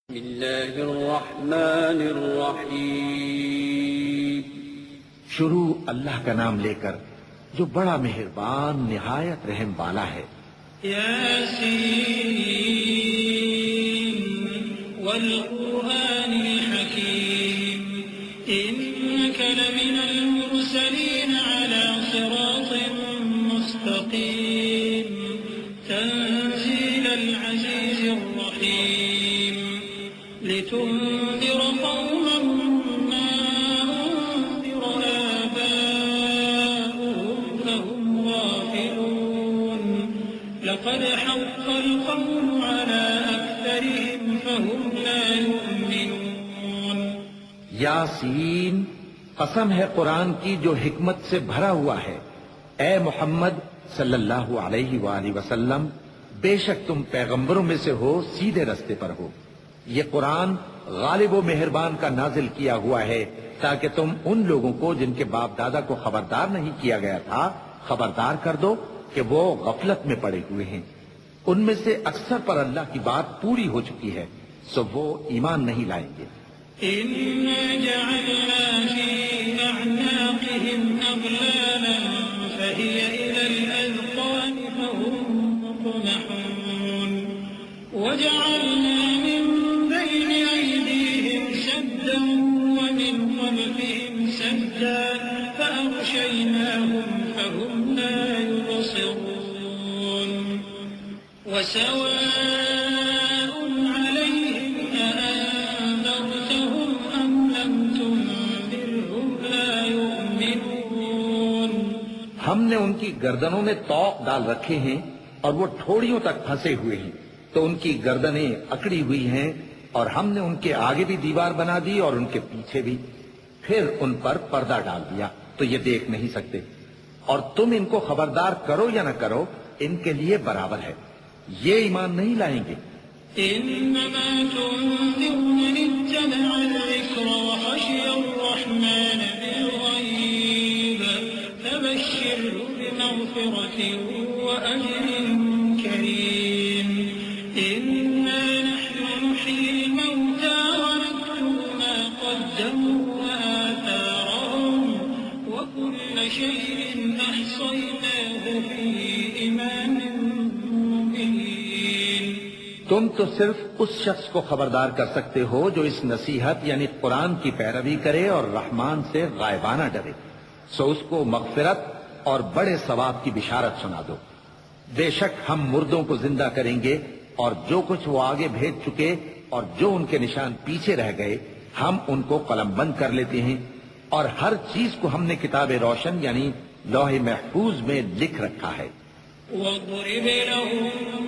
بسم اللہ الرحمن الرحیم۔ شروع اللہ کا نام لے کر جو بڑا مہربان نہایت رحم والا ہے۔ یاسین والقرآن الحکیم انک لمن المرسلین علی صراط مستقیم تنزیل العزیز الرحیم لتنذر قوما ما أنذر آباؤهم فهم غافلون لقد حق القول على أكثرهم فهم لا يؤمنون۔ یاسین، قسم ہے قرآن کی جو حکمت سے بھرا ہوا ہے۔ اے محمد صلی اللہ علیہ وآلہ وسلم، بے شک تم پیغمبروں میں سے ہو، سیدھے رستے پر ہو۔ یہ قرآن غالب و مہربان کا نازل کیا ہوا ہے تاکہ تم ان لوگوں کو جن کے باپ دادا کو خبردار نہیں کیا گیا تھا خبردار کر دو کہ وہ غفلت میں پڑے ہوئے ہیں۔ ان میں سے اکثر پر اللہ کی بات پوری ہو چکی ہے، سو وہ ایمان نہیں لائیں گے۔ إنا جعلنا في أعناقهم أغلالا فهي إلى الأذقان فهم مقمحون وجعلنا من بين أيديهم سدا ومن خلفهم سدا فأغشيناهم فهم لا يبصرون وسواء عليهم أأنذرتهم أم لم تنذرهم لا يؤمنون۔ ہم نے ان کی گردنوں میں طوق ڈال رکھے ہیں اور وہ ٹھوڑیوں تک پھنسے ہوئے ہیں، تو ان کی گردنیں اکڑی ہوئی ہیں، اور ہم نے ان کے آگے بھی دیوار بنا دی اور ان کے پیچھے بھی، پھر ان پر پردہ ڈال دیا تو یہ دیکھ نہیں سکتے۔ اور تم ان کو خبردار کرو یا نہ کرو، ان کے لیے برابر ہے، یہ ایمان نہیں لائیں گے۔ إنما تنذر من اتبع الذكر وخشي الرحمن بالغيب فبشره بمغفرة وأجر كريم۔ إنا نحن نحيي الموتى ونكتب ما قدموا وآثارهم وكل شيء أحصيناه في إمام مبين۔ تم تو صرف اس شخص کو خبردار کر سکتے ہو جو اس نصیحت یعنی قرآن کی پیروی کرے اور رحمان سے غائبانہ ڈرے، سو اس کو مغفرت اور بڑے ثواب کی بشارت سنا دو۔ بے شک ہم مردوں کو زندہ کریں گے، اور جو کچھ وہ آگے بھیج چکے اور جو ان کے نشان پیچھے رہ گئے ہم ان کو قلم بند کر لیتے ہیں، اور ہر چیز کو ہم نے کتاب روشن یعنی لوح محفوظ میں لکھ رکھا ہے۔ واضرب لهم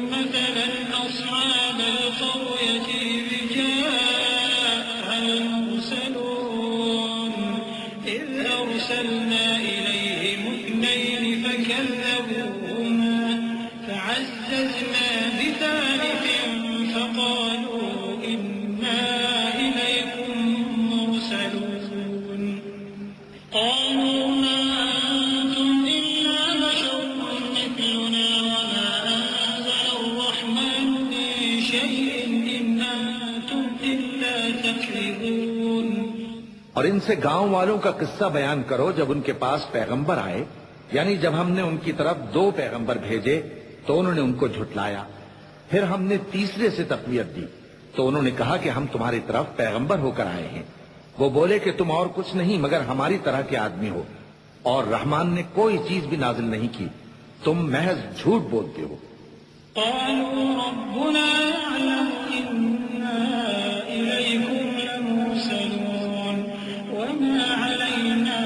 مثلا أصحاب القرية إذ جاءها المرسلون إذ أرسلنا إليهم اثنين فكذبوهما فعززنا بثالث فقالوا إنا إليكم مرسلون قالوا ما أنتم إلا بشر مثلنا وما أنزل الرحمن من شيء إن أنتم إلا تكذبون۔ اور ان سے گاؤں والوں کا قصہ بیان کرو جب ان کے پاس پیغمبر آئے، یعنی جب ہم نے ان کی طرف 2 پیغمبر بھیجے تو انہوں نے ان کو جھٹلایا، پھر ہم نے تیسرے سے تقویت دی تو انہوں نے کہا کہ ہم تمہاری طرف پیغمبر ہو کر آئے ہیں۔ وہ بولے کہ تم اور کچھ نہیں مگر ہماری طرح کے آدمی ہو، اور رحمان نے کوئی چیز بھی نازل نہیں کی، تم محض جھوٹ بولتے ہو۔ قالوا ربنا يعلم إنا إليكم لمرسلون وما علينا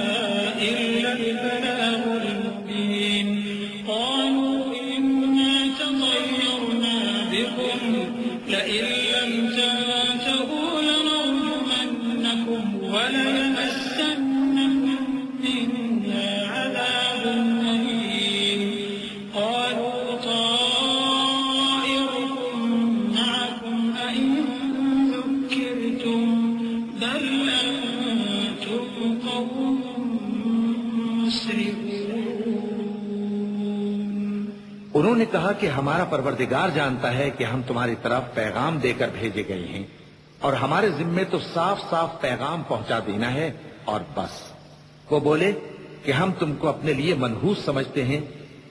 إلا البلاغ المبين۔ قالوا إنا تطيرنا بكم لئن لم تنتهوا لنرجمنكم وليمسنكم منا عذاب أليم۔ قالوا طائركم معكم أئن ذكرتم بل أنتم قوم مسرفون۔ انہوں نے کہا کہ ہمارا پروردگار جانتا ہے کہ ہم تمہاری طرف پیغام دے کر بھیجے گئے ہیں، اور ہمارے ذمے تو صاف صاف پیغام پہنچا دینا ہے اور بس۔ وہ بولے کہ ہم تم کو اپنے لیے منحوس سمجھتے ہیں،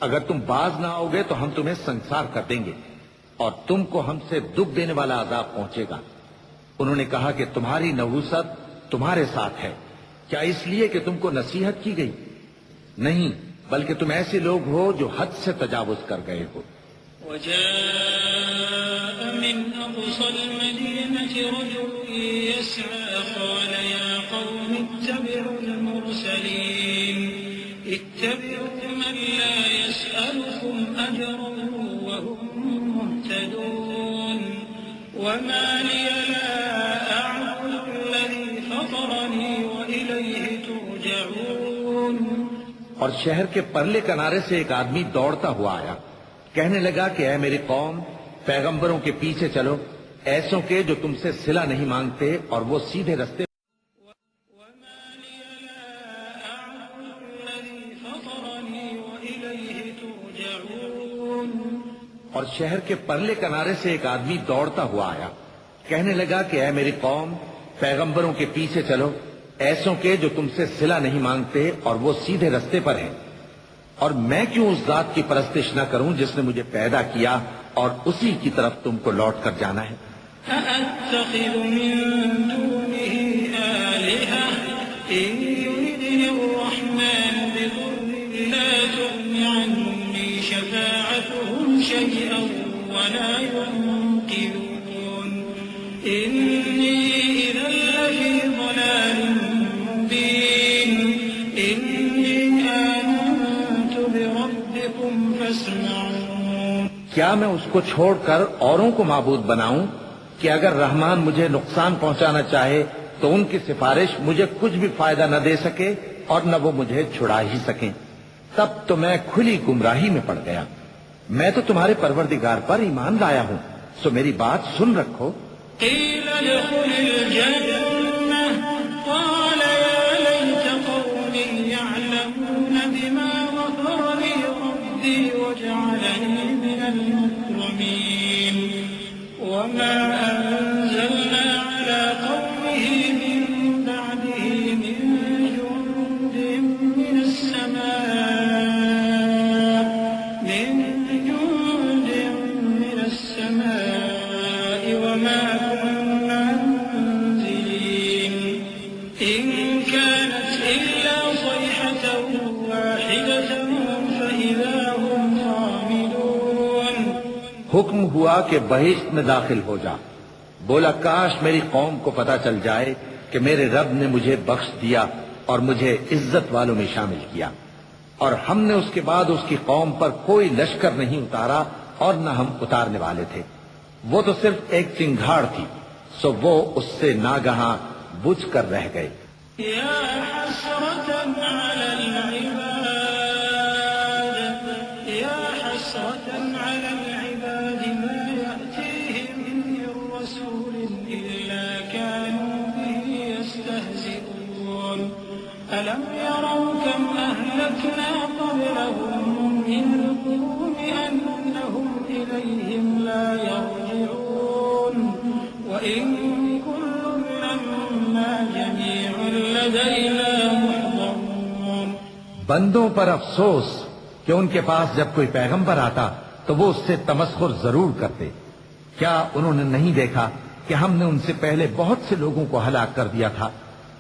اگر تم باز نہ آؤ گے تو ہم تمہیں سنسار کر دیں گے اور تم کو ہم سے دکھ دینے والا عذاب پہنچے گا۔ انہوں نے کہا کہ تمہاری نحوست تمہارے ساتھ ہے، کیا اس لیے کہ تم کو نصیحت کی گئی؟ نہیں، بلکہ تم ایسے لوگ ہو جو حد سے تجاوز کر گئے ہو۔ وجاء من أقصى المدينة رجل يسعى قال يا قوم اتبعوا المرسلين اتبعوا من لا يسألكم أجرا وهم مهتدون وما لي لا أعبد الذي فطرني وإليه ترجعون۔ اور شہر کے پرلے کنارے سے ایک آدمی دوڑتا ہوا آیا، کہنے لگا کہ اے میری قوم، پیغمبروں کے پیچھے چلو، ایسوں کے جو تم سے صلہ نہیں مانگتے اور وہ سیدھے رستے۔ وما لي لا أعبد الذي فطرني وإليه ترجعون۔ اور شہر کے پرلے کنارے سے ایک آدمی دوڑتا ہوا آیا، کہنے لگا کہ اے میری قوم، پیغمبروں کے پیچھے چلو، ایسوں کے جو تم سے صلہ نہیں مانگتے اور وہ سیدھے رستے پر ہیں، اور میں کیوں اس ذات کی پرستش نہ کروں جس نے مجھے پیدا کیا اور اسی کی طرف تم کو لوٹ کر جانا ہے۔ أأتخذ من دونه آلهة إن يردني الرحمن بضر لا تغن عني شفاعتهم شيئا ولا ينقذون إني إذا لفي ضلال مبين إني آمنت بربكم فاسمعون۔ کیا میں اس کو چھوڑ کر اوروں کو معبود بناؤں کہ اگر رحمان مجھے نقصان پہنچانا چاہے تو ان کی سفارش مجھے کچھ بھی فائدہ نہ دے سکے اور نہ وہ مجھے چھڑا ہی سکیں؟ تب تو میں کھلی گمراہی میں پڑ گیا۔ میں تو تمہارے پروردگار پر ایمان لایا ہوں، سو میری بات سن رکھو۔ قيل ادخل الجنة قال يا ليت قومي يعلمون بما غفر لي ربي وجعلني من المكرمين وما أنزلنا على قومه من بعده من جند من السماء وما كنا منزلين إن كانت إلا صيحة واحدة فإذا هم خامدون۔ حکم ہوا کہ بہشت میں داخل ہو جا۔ بولا کاش میری قوم کو پتا چل جائے کہ میرے رب نے مجھے بخش دیا اور مجھے عزت والوں میں شامل کیا، اور ہم نے اس کے بعد اس کی قوم پر کوئی لشکر نہیں اتارا اور نہ ہم اتارنے والے تھے، وہ تو صرف ایک چنگھاڑ تھی، سو وہ اس سے ناگہاں بجھ کر رہ گئے۔ يا حسرة على العباد يا حسرة على العباد ما يأتيهم من رسول إلا كانوا به يستهزئون ألم يروا كم أهلكنا قبلهم من القرون أنهم إليهم لا يرجعون وإن كل لما جميع لدينا محضرون۔ بندوں پر افسوس کہ ان کے پاس جب کوئی پیغمبر آتا تو وہ اس سے تمسخر ضرور کرتے۔ کیا انہوں نے نہیں دیکھا کہ ہم نے ان سے پہلے بہت سے لوگوں کو ہلاک کر دیا تھا؟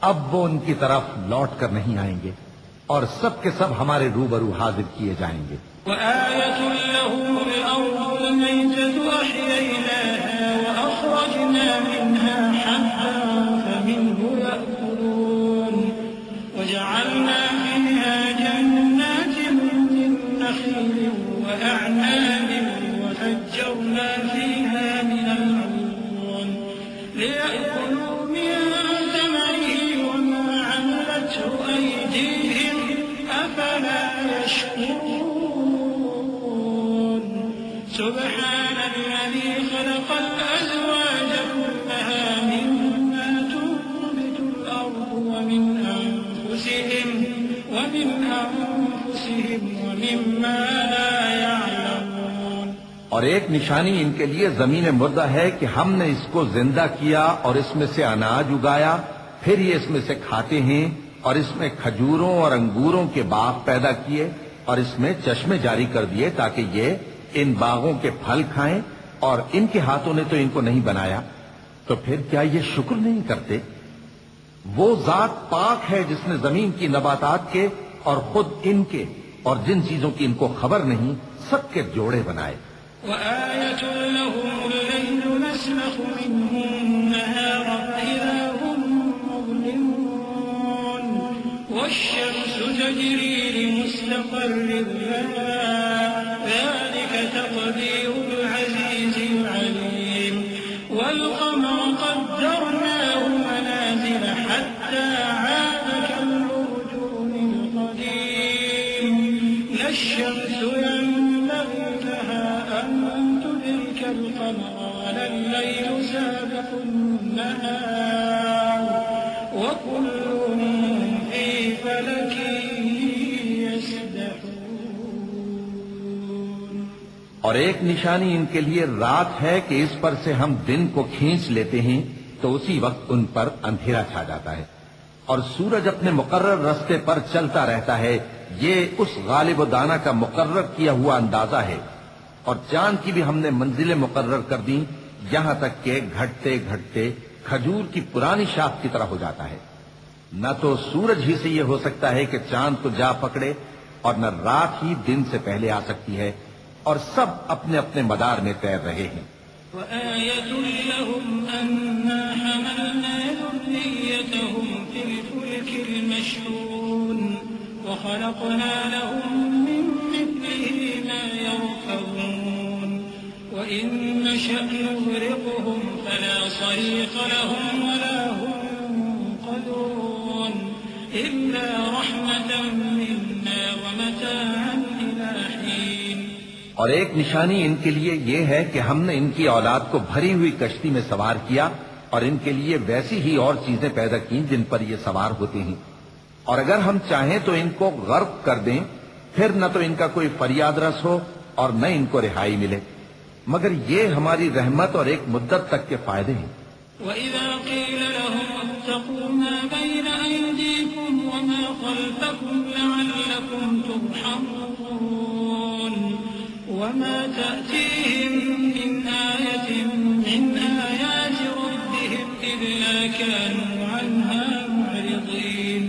اب وہ ان کی طرف لوٹ کر نہیں آئیں گے اور سب کے سب ہمارے روبرو حاضر کیے جائیں گے۔ وآية لهم الأرض الميتة أحييناها وأخرجنا منها حبا فمنه يأكلون وجعلنا فيها جنات من نخيل وأعناب وفجرنا فيها من العيون ليأكلوا من ثمره وما عملته أيديهم أفلا يشكرون سبحان الذي خلق الأزواج كلها مما تنبت الأرض ومن أنفسهم ومما لا يعلمون۔ اور ایک نشانی ان کے لیے زمین مردہ ہے کہ ہم نے اس کو زندہ کیا اور اس میں سے اناج اگایا، پھر یہ اس میں سے کھاتے ہیں، اور اس میں کھجوروں اور انگوروں کے باغ پیدا کیے اور اس میں چشمے جاری کر دیے تاکہ یہ ان باغوں کے پھل کھائیں، اور ان کے ہاتھوں نے تو ان کو نہیں بنایا، تو پھر کیا یہ شکر نہیں کرتے؟ وہ ذات پاک ہے جس نے زمین کی نباتات کے اور خود ان کے اور جن چیزوں کی ان کو خبر نہیں سب کے جوڑے بنائے۔ وآية لهم الليل نسلخ منه النهار فإذا هم مظلمون والشمس تجري لمستقر لها ذلك تقدير العزيز العليم والقمر قدرناه منازل حتى عاد كالعرجون القديم لا الشمس ينبغي لها أن تدرك القمر ولا الليل سابق النهار وكل في فلك يسبحون۔ اور ایک نشانی ان کے لیے رات ہے کہ اس پر سے ہم دن کو کھینچ لیتے ہیں تو اسی وقت ان پر اندھیرا چھا جاتا ہے، اور سورج اپنے مقرر رستے پر چلتا رہتا ہے، یہ اس غالب و دانا کا مقرر کیا ہوا اندازہ ہے، اور چاند کی بھی ہم نے منزلیں مقرر کر دیں یہاں تک کہ گھٹتے گھٹتے کھجور کی پرانی شاخ کی طرح ہو جاتا ہے۔ نہ تو سورج ہی سے یہ ہو سکتا ہے کہ چاند کو جا پکڑے، اور نہ رات ہی دن سے پہلے آ سکتی ہے، اور سب اپنے اپنے مدار میں تیر رہے ہیں۔ وآية لهم أنا حملنا ذريتهم في الفلك المشحون وخلقنا لهم من مثله ما يركبون وإن نشأ نغرقهم فلا صريخ لهم ولا هم ينقذون إلا رحمة منا ومتاعا إلى حين۔ اور ایک نشانی ان کے لیے یہ ہے کہ ہم نے ان کی اولاد کو بھری ہوئی کشتی میں سوار کیا اور ان کے لیے ویسی ہی اور چیزیں پیدا کی جن پر یہ سوار ہوتے ہیں، اور اگر ہم چاہیں تو ان کو غرق کر دیں، پھر نہ تو ان کا کوئی فریاد رس ہو اور نہ ان کو رہائی ملے، مگر یہ ہماری رحمت اور ایک مدت تک کے فائدے ہیں۔ وَإِذَا قِيلَ لَهُمُ اتَّقُوا مَا بَيْنَ أَيْدِيكُمْ وَمَا خَلْفَكُمْ لَعَلَّكُمْ تُرْحَمُونَ وَمَا تَأْتِيهِمْ مِنْ آيَةٍ مِنْ آيَاتِ رَبِّهِمْ إِلَّا كَانُوا عَنْهَا مُعْرِضِينَ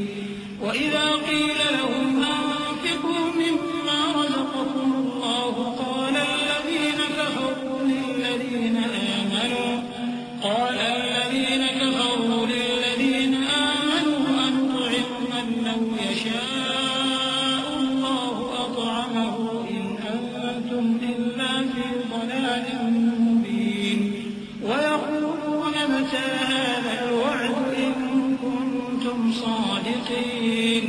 وَإِذَا قِيلَ لَهُمْ أَنفِقُوا مِمَّا رَزَقَكُمُ اللَّهُ قَالَ الَّذِينَ كَفَرُوا لِلَّذِينَ آمَنُوا أَنُطْعِمُ مَن لَّوْ يَشَاءُ اللَّهُ أَطْعَمَهُ إِنْ أَنتُمْ إِلَّا فِي ضَلَالٍ مُّبِينٍ وَيَقُولُونَ مَتَىٰ هَٰذَا الْوَعْدُ إِن كُنتُمْ صَادِقِينَ۔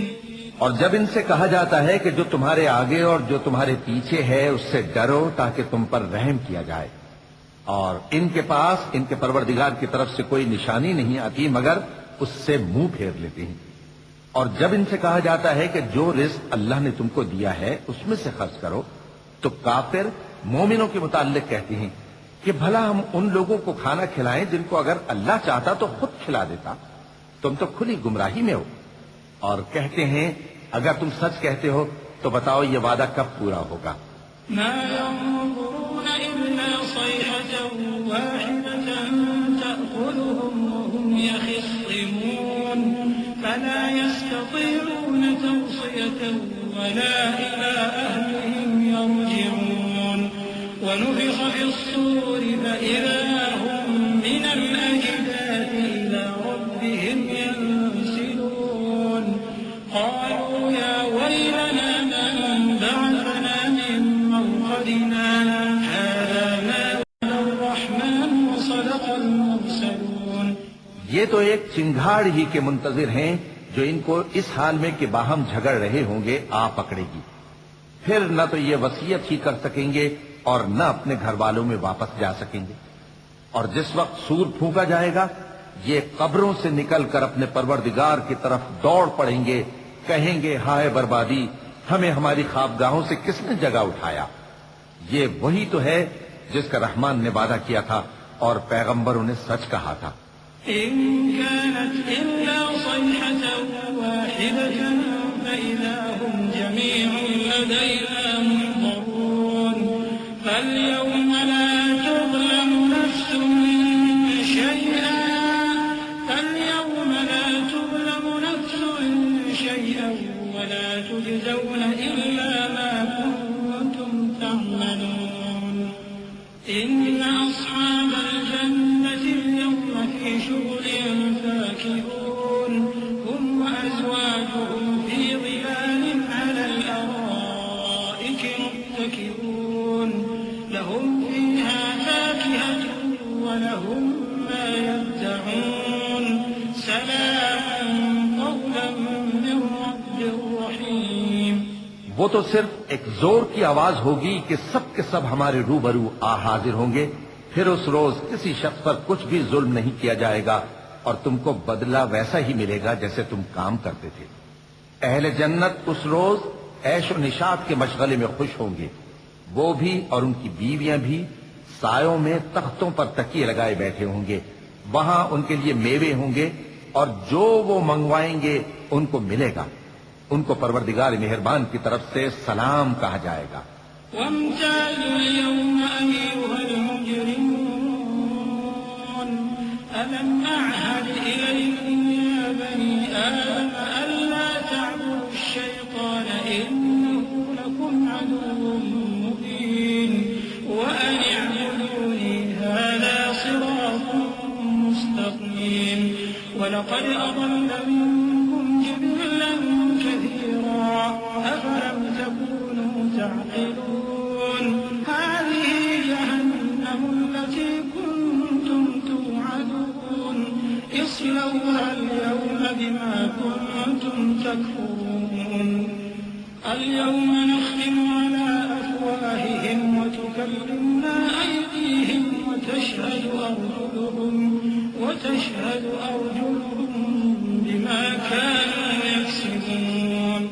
اور جب ان سے کہا جاتا ہے کہ جو تمہارے آگے اور جو تمہارے پیچھے ہے اس سے ڈرو تاکہ تم پر رحم کیا جائے، اور ان کے پاس ان کے پروردگار کی طرف سے کوئی نشانی نہیں آتی مگر اس سے منہ پھیر لیتے ہیں، اور جب ان سے کہا جاتا ہے کہ جو رزق اللہ نے تم کو دیا ہے اس میں سے خرچ کرو، تو کافر مومنوں کے متعلق کہتے ہیں کہ بھلا ہم ان لوگوں کو کھانا کھلائیں جن کو اگر اللہ چاہتا تو خود کھلا دیتا، تم تو کھلی گمراہی میں ہو۔ اور کہتے ہیں اگر تم سچ کہتے ہو تو بتاؤ یہ وعدہ کب پورا ہوگا؟ ما ينظرون إلا صيحة واحدة تأخذهم وهم يخصمون فلا يستطيعون توصية ولا إلى أهلهم يرجعون ونفخ في الصور فإذا هم من الأجداث إلى ربهم ينسلون قالوا يا ويلنا من بعثنا من مرقدنا هذا ما وعد الرحمن وصدق المرسلون۔ یہ تو ایک چنگھاڑ ہی کے منتظر ہیں جو ان کو اس حال میں کہ باہم جھگڑ رہے ہوں گے آ پکڑے گی، پھر نہ تو یہ وصیت ہی کر سکیں گے اور نہ اپنے گھر والوں میں واپس جا سکیں گے، اور جس وقت سور پھونکا جائے گا یہ قبروں سے نکل کر اپنے پروردگار کی طرف دوڑ پڑیں گے، کہیں گے ہائے بربادی، ہمیں ہماری خوابگاہوں سے کس نے جگہ اٹھایا۔ یہ وہی تو ہے جس کا رحمان نے وعدہ کیا تھا اور پیغمبروں نے سچ کہا تھا. إن كانت إلا صيحة واحدة فإذا هم جميع لدينا محضرون فاليوم لا تظلم نفس شيئا ولا تجزون إلا ما كنتم تعملون إن أصحاب الجنة اليوم في شغل فاكهون هم وأزواجهم في ظلال على الأرائك متكئون لهم فيها فاكهة ولهم ما يدعون سلام قولا من رب رحيم. وہ تو صرف ایک زور کی آواز ہوگی کہ سب کے سب ہمارے روبرو آ حاضر ہوں گے. پھر اس روز کسی شخص پر کچھ بھی ظلم نہیں کیا جائے گا اور تم کو بدلہ ویسا ہی ملے گا جیسے تم کام کرتے تھے. اہل جنت اس روز عیش و نشاط کے مشغلے میں خوش ہوں گے. وہ بھی اور ان کی بیویاں بھی سایوں میں تختوں پر تکیے لگائے بیٹھے ہوں گے. وہاں ان کے لیے میوے ہوں گے اور جو وہ منگوائیں گے ان کو ملے گا. ان کو پروردگار مہربان کی طرف سے سلام کہا جائے گا. وامتازوا اليوم أيها المجرمون ألم أعهد إليكم يا بني آدم ألا تعبدوا الشيطان إنه لكم عدو مبين وأن اعبدوني هذا صراط مستقيم ولقد أضل منكم جبلا كثيرا أفلم تكونوا تعقلون هذه جهنم التي كنتم توعدون اصلوها اليوم بما كنتم تكفرون اليوم نختم على أفواههم وتكلمنا أيديهم وتشهد أرجلهم بما كانوا يكسبون.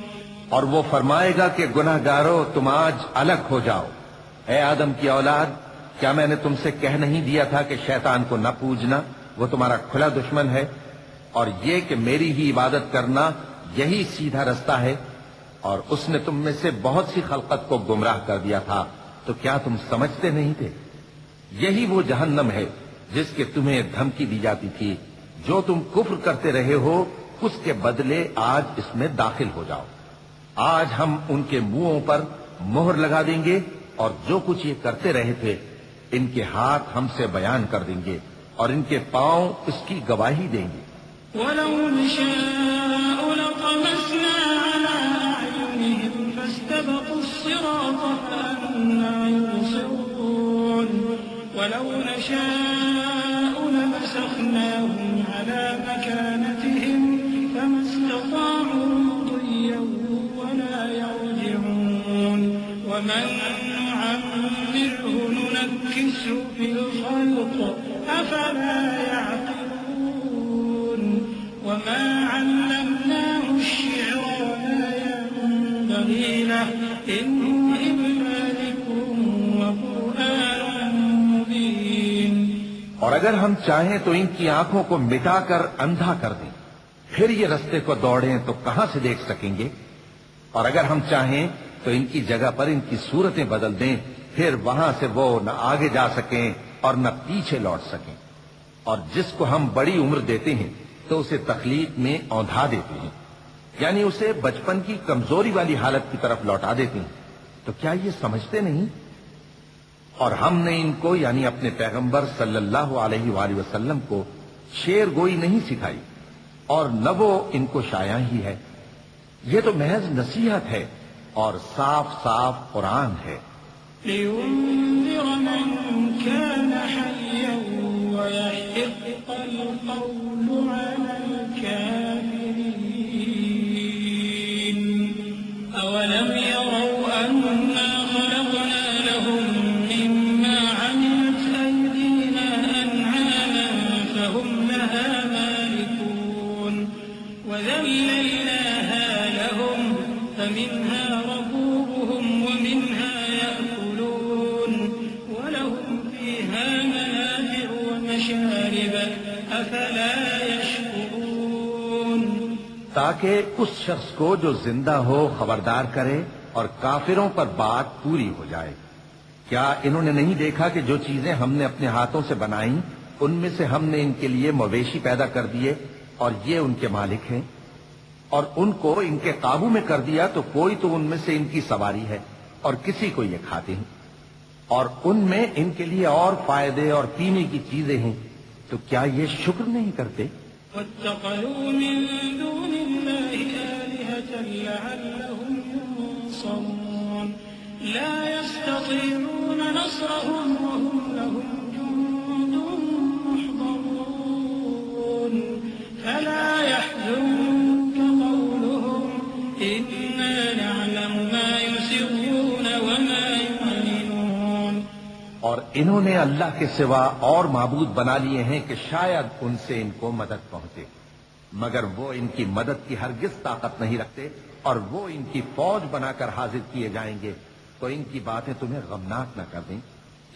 اور وہ فرمائے گا کہ گناہگارو تم آج الگ ہو جاؤ. اے آدم کی اولاد، کیا میں نے تم سے کہہ نہیں دیا تھا کہ شیطان کو نہ پوجنا، وہ تمہارا کھلا دشمن ہے، اور یہ کہ میری ہی عبادت کرنا یہی سیدھا رستہ ہے. اور اس نے تم میں سے بہت سی خلقت کو گمراہ کر دیا تھا، تو کیا تم سمجھتے نہیں تھے؟ یہی وہ جہنم ہے جس کے تمہیں دھمکی دی جاتی تھی. جو تم کفر کرتے رہے ہو اس کے بدلے آج اس میں داخل ہو جاؤ. آج ہم ان کے منہوں پر مہر لگا دیں گے اور جو کچھ یہ کرتے رہے تھے ان کے ہاتھ ہم سے بیان کر دیں گے اور ان کے پاؤں اس کی گواہی دیں گے. وَلَوْ نَشَاءُ لَطَمَسْنَا عَلَىٰ أَعْيُنِهِمْ فَاسْتَبَقُوا الصِّرَاطَ فَأَنَّىٰ يُبْصِرُونَ وَلَوْ نَشَاءُ لَمَسَخْنَاهُمْ عَلَىٰ مَكَانَتِهِمْ فَمَا اسْتَطَاعُوا مُضِيًّا وَلَا يَرْجِعُونَ وَمَن نُّعَمِّرْهُ نُنَكِّسْهُ فِي الْخَلْقِ أَفَلَا يَعْقِلُونَ وَمَا عَلَّمْنَاهُ الشِّعْرَ وَمَا يَنبَغِي لَهُ إِنْ هُوَ إِلَّا ذِكْرٌ وَقُرْآنٌ مُّبِينٌ. اور اگر ہم چاہیں تو ان کی آنکھوں کو مٹا کر اندھا کر دیں، پھر یہ رستے کو دوڑیں تو کہاں سے دیکھ سکیں گے؟ اور اگر ہم چاہیں تو ان کی جگہ پر ان کی صورتیں بدل دیں، پھر وہاں سے وہ نہ آگے جا سکیں اور نہ پیچھے لوٹ سکیں. اور جس کو ہم بڑی عمر دیتے ہیں تو اسے تخلیق میں اوندھا دیتے ہیں، یعنی اسے بچپن کی کمزوری والی حالت کی طرف لوٹا دیتے ہیں. تو کیا یہ سمجھتے نہیں؟ اور ہم نے ان کو یعنی اپنے پیغمبر صلی اللہ علیہ وآلہ وسلم کو شعر گوئی نہیں سکھائی اور نہ وہ ان کو شایع ہی ہے. یہ تو محض نصیحت ہے اور صاف صاف قرآن ہے. لِيُنذِرَ مَن كَانَ حَيًّا وَيَحِقَّ الْقَوْلُ عَلَى الْكَافِرِينَ. أَوَلَمْ يَرَوْا أَنَّا خَلَقْنَا لَهُم مِّمَّا عَمِلَتْ أَيْدِينَا أَنْعَامًا فَهُمْ لَهَا مَالِكُونَ وَذَلَّلْنَاهَا لَهُمْ فَمِنْهَا رَكُوبُهُمْ وَمِنْهَا يَأْكُلُونَ وَلَهُمْ أفلا يشكرون تاکہ اس شخص کو جو زندہ ہو خبردار کرے اور کافروں پر بات پوری ہو جائے۔ کیا انہوں نے نہیں دیکھا کہ جو چیزیں ہم نے اپنے ہاتھوں سے بنائیں ان میں سے ہم نے ان کے لیے مویشی پیدا کر دیے اور یہ ان کے مالک ہیں، اور ان کو ان کے قابو میں کر دیا تو کوئی تو ان میں سے ان کی سواری ہے اور کسی کو یہ کھاتے ہیں، اور ان میں ان کے لیے اور فائدے اور پینے کی چیزیں ہیں، تو کیا یہ شکر نہیں کرتے؟ واتخذوا من دون الله آلهة لعلهم ينصرون لا يستطيعون نصرهم وهم لهم جند محضرون فلا يحزنك قولهم إنا نعلم ما يسرون وما يعلنون۔ اور انہوں نے اللہ کے سوا اور معبود بنا لیے ہیں کہ شاید ان سے ان کو مدد پہنچے، مگر وہ ان کی مدد کی ہرگز طاقت نہیں رکھتے، اور وہ ان کی فوج بنا کر حاضر کیے جائیں گے تو ان کی باتیں تمہیں غمناک نہ کر دیں۔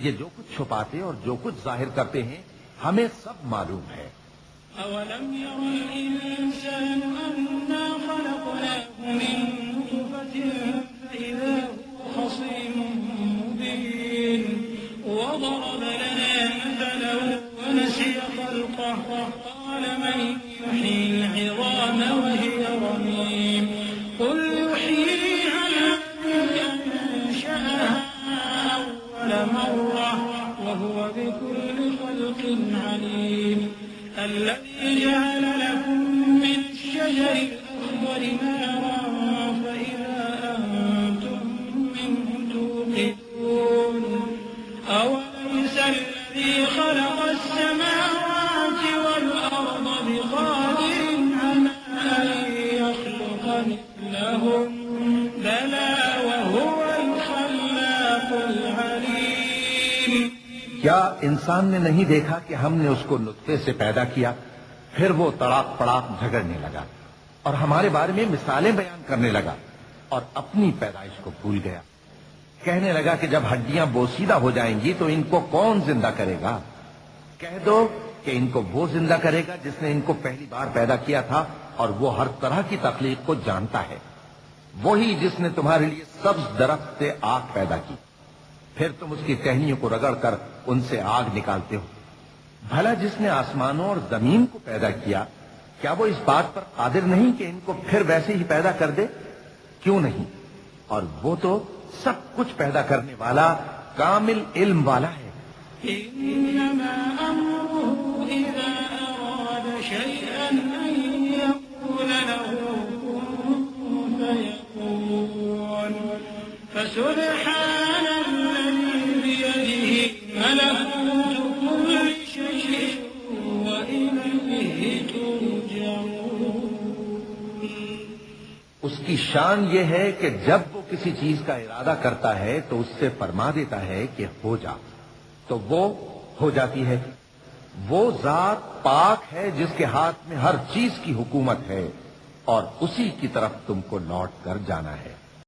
یہ جو کچھ چھپاتے اور جو کچھ ظاہر کرتے ہیں ہمیں سب معلوم ہے۔ أولم ير الإنسان أنا خلقناه من نطفة فإذا هو خصيم مبين وضرب لنا مثلا ونسي خلقه قال من يحيي العظام وهي رميم قل يحييها الذي أنشأها أول مرة وهو بكل خلق عليم الذي جعل لكم من الشجر الأخضر نارا فإذا أنتم منه توقدون أوليس الذي خلق السماوات والأرض بقادر على أن يخلق مثلهم بلى وهو الخلاق العليم۔ کیا انسان نے نہیں دیکھا کہ ہم نے اس کو نطفے سے پیدا کیا، پھر وہ تڑاک پڑاک جھگڑنے لگا اور ہمارے بارے میں مثالیں بیان کرنے لگا اور اپنی پیدائش کو بھول گیا، کہنے لگا کہ جب ہڈیاں بوسیدہ ہو جائیں گی تو ان کو کون زندہ کرے گا؟ کہہ دو کہ ان کو وہ زندہ کرے گا جس نے ان کو پہلی بار پیدا کیا تھا، اور وہ ہر طرح کی تخلیق کو جانتا ہے، وہی جس نے تمہارے لیے سبز درخت سے آگ پیدا کی، پھر تم اس کی ٹہنیوں کو رگڑ کر ان سے آگ نکالتے ہو۔ بھلا جس نے آسمانوں اور زمین کو پیدا کیا، کیا وہ اس بات پر قادر نہیں کہ ان کو پھر ویسے ہی پیدا کر دے؟ کیوں نہیں؟ اور وہ تو سب کچھ پیدا کرنے والا کامل علم والا ہے۔ إنما أمره إذا أراد شيئا أن يقول له كن فيكون فسبحان الذي بيده ملكوت كل شيء وإليه ترجعون۔ اس کی شان یہ ہے کہ جب وہ کسی چیز کا ارادہ کرتا ہے تو اس سے فرما دیتا ہے کہ ہو جا، تو وہ ہو جاتی ہے۔ وہ ذات پاک ہے جس کے ہاتھ میں ہر چیز کی حکومت ہے، اور اسی کی طرف تم کو لوٹ کر جانا ہے۔